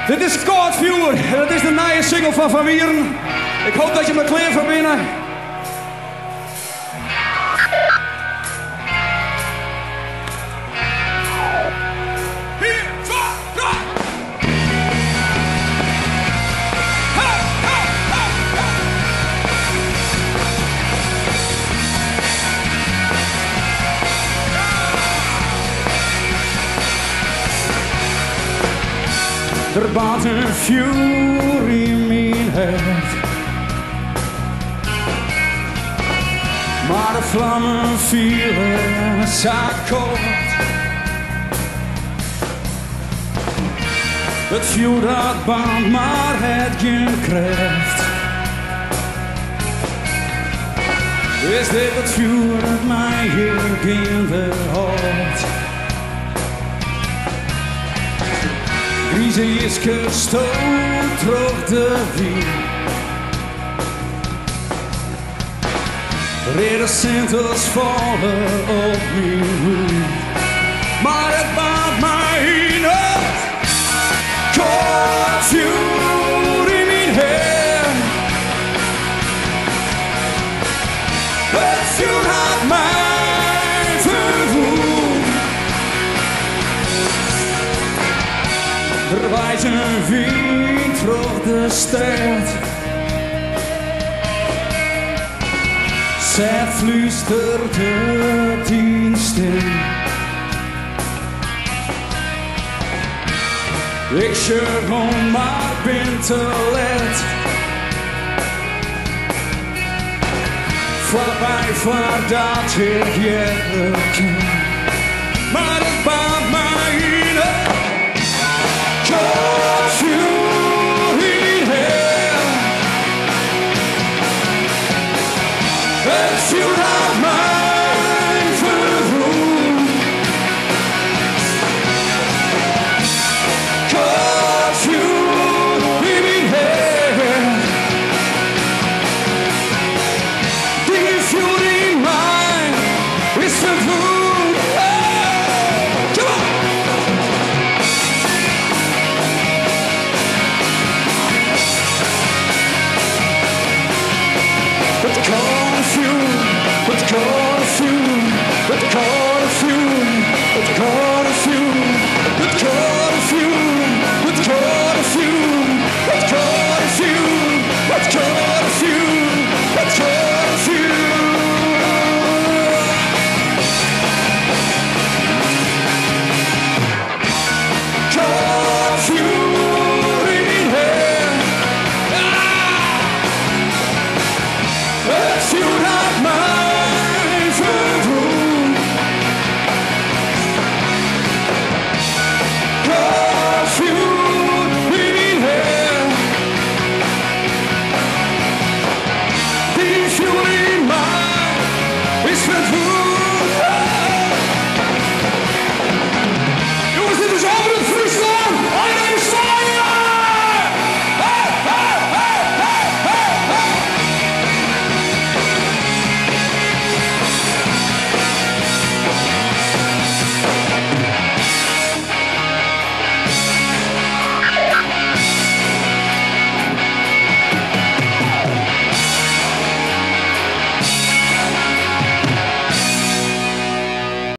Dit is Koordvuur en dat is de nieuwe single van Van Wieren. Ik hoop dat je me kleer van binnen. Er baat een vuur in mijn hart, maar de vlammen vielen zo kort. Het vuur dat brandt, maar het geen kracht. Is dit het vuur dat mij hier in de hart? Grieze is gestoten terug de wind. Ridders vallen op mijn hoed, maar het baat mij in het. Koordvuur in mijn hart. Het vuur had mij verwoed. Er waait een wind door de stad. Zij fluistert het in stil. Ik schreeuw maar ben te laat. Voorbij voordat ik je ken. Maar het baat mij in het.